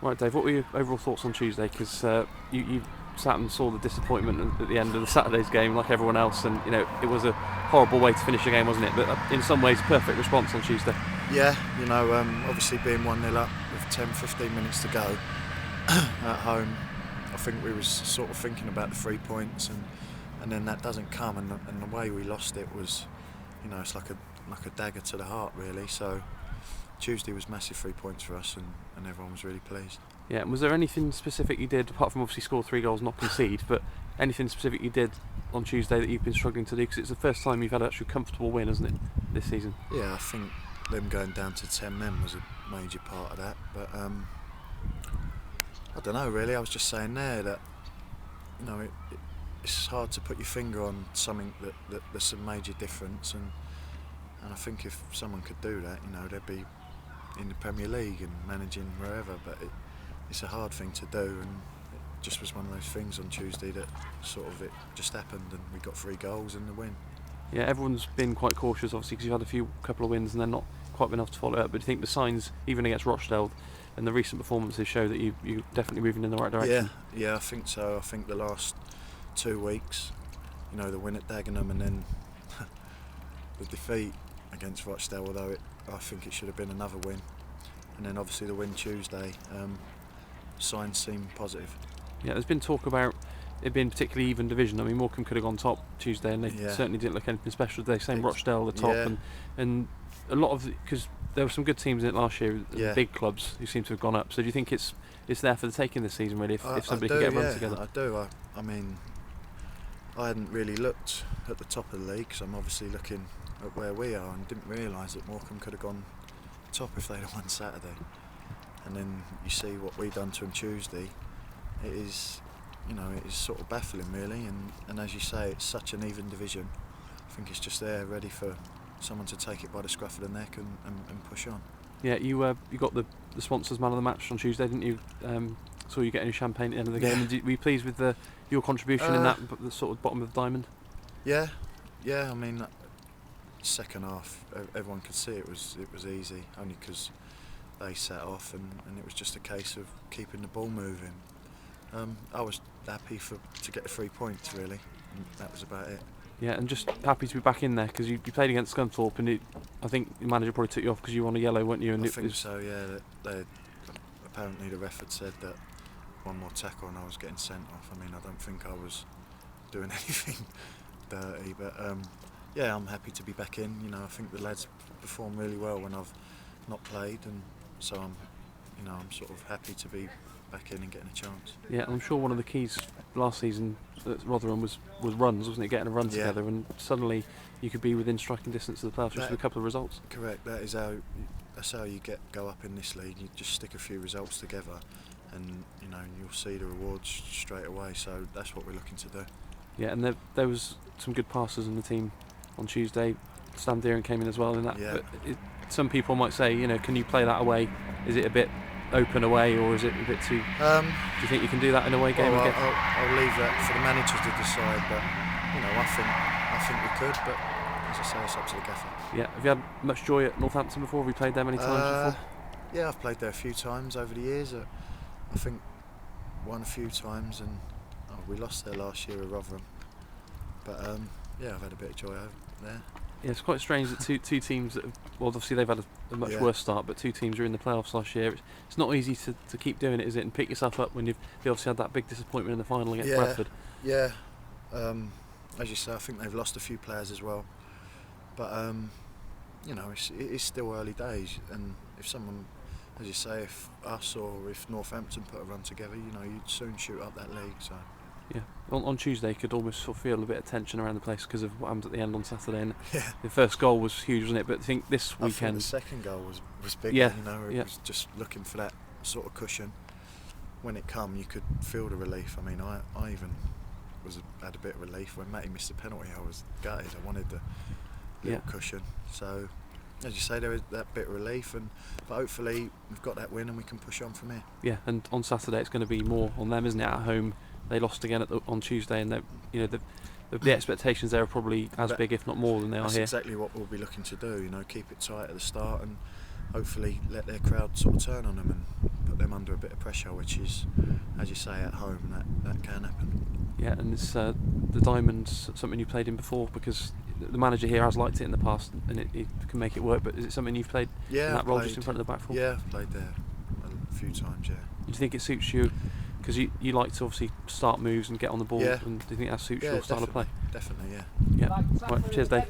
Right, Dave, what were your overall thoughts on Tuesday? Because you sat and saw the disappointment at the end of the Saturday's game like everyone else, and it was a horrible way to finish a game, wasn't it? But in some ways, perfect response on Tuesday. Yeah, obviously being 1-0 up with 10-15 minutes to go at home, I think we was sort of thinking about the 3 points, and then that doesn't come, and the way we lost it was, it's like a dagger to the heart, really. So Tuesday was massive 3 points for us, and everyone was really pleased. Yeah, and was there anything specific you did, apart from obviously score 3 goals, not concede, but anything specific you did on Tuesday that you've been struggling to do? Because it's the first time you've had an actual comfortable win, isn't it, this season? Yeah, I think them going down to 10 men was a major part of that. But I don't know, really. I was just saying there that it's hard to put your finger on something that there's a major difference, and I think if someone could do that, they'd be in the Premier League and managing wherever. But it's a hard thing to do, and it just was one of those things on Tuesday that sort of it just happened, and we got 3 goals and the win. Yeah, everyone's been quite cautious, obviously, because you've had a couple of wins and they're not quite been enough to follow up. But do you think the signs, even against Rochdale, and the recent performances show that you're definitely moving in the right direction? Yeah, I think so. I think the last 2 weeks, the win at Dagenham and then the defeat against Rochdale, although I think it should have been another win, and then obviously the win Tuesday, signs seem positive. Yeah, there's been talk about it being particularly even division. I mean, Morecambe could have gone top Tuesday, and they certainly didn't look anything special today. Same Rochdale at the top, and a lot of, because there were some good teams in it last year, big clubs who seem to have gone up. So do you think it's there for the taking this season, really, if somebody can get a run together? I do. I mean, I hadn't really looked at the top of the league, because I'm obviously looking at where we are, and didn't realise that Morecambe could have gone top if they'd have won Saturday. And then you see what we done to them Tuesday. It is sort of baffling, really. And as you say, it's such an even division. I think it's just there, ready for someone to take it by the scruff of the neck and push on. Yeah, you got the sponsors man of the match on Tuesday, didn't you? Saw you getting your champagne at the end of the game. And were you pleased with your contribution in that, the sort of bottom of the diamond? Yeah. I mean, second half, everyone could see it was easy, only because they set off, and it was just a case of keeping the ball moving. I was happy to get the 3 points, really, and that was about it. Yeah, and just happy to be back in there, because you played against Scunthorpe, and I think the manager probably took you off because you were on a yellow, weren't you? And I think so, yeah. Apparently the ref had said that one more tackle and I was getting sent off. I mean, I don't think I was doing anything dirty, but yeah, I'm happy to be back in. I think the lads perform really well when I've not played, and so I'm sort of happy to be back in and getting a chance. Yeah, I'm sure one of the keys last season at Rotherham was runs, wasn't it? Getting a run together, and suddenly you could be within striking distance of the playoffs just with a couple of results. Correct. That's how you go up in this league. You just stick a few results together, and you'll see the rewards straight away. So that's what we're looking to do. Yeah, and there was some good passes in the team on Tuesday. Stan Deering came in as well in that. Yeah. But some people might say, can you play that away? Is it a bit open away, or is it a bit too? Do you think you can do that in a away game? Well, I'll leave that for the managers to decide, but I think we could. But as I say, it's up to the gaffer. Yeah. Have you had much joy at Northampton before? Have you played there many times before? Yeah, I've played there a few times over the years. I think won a few times, and we lost there last year at Rotherham. But yeah, I've had a bit of joy over there. Yeah, it's quite strange that two teams that obviously they've had a much worse start, but 2 teams are in the playoffs last year. It's not easy to keep doing it, is it, and pick yourself up when you obviously had that big disappointment in the final against Bradford. Yeah, as you say, I think they've lost a few players as well. But it's still early days, and if someone, as you say, if us or if Northampton put a run together, you'd soon shoot up that league. So. Yeah, on Tuesday you could almost sort of feel a bit of tension around the place because of what happened at the end on Saturday, and the first goal was huge, wasn't it? But I think this weekend... I think the second goal was big. Yeah, it was just looking for that sort of cushion. When it come, you could feel the relief. I mean, I even had a bit of relief when Matty missed the penalty. I was gutted. I wanted the little cushion. So, as you say, there is that bit of relief, but hopefully we've got that win and we can push on from here. Yeah, and on Saturday it's going to be more on them, isn't it? At home. They lost again on Tuesday, and the expectations there are probably as big, if not more, than they are here. That's exactly what we'll be looking to do. Keep it tight at the start, and hopefully let their crowd sort of turn on them and put them under under a bit of pressure, which is, as you say, at home that can happen. Yeah, and it's the Diamonds, something you played in before, because the manager here has liked it in the past and it can make it work. But is it something you've played in that role, just in front of the back four? Yeah, I've played there a few times. Yeah. Do you think it suits you? Because you like to obviously start moves and get on the ball. Yeah. And do you think that suits your style of play? Definitely, yeah. Yeah. Right, cheers, Dave.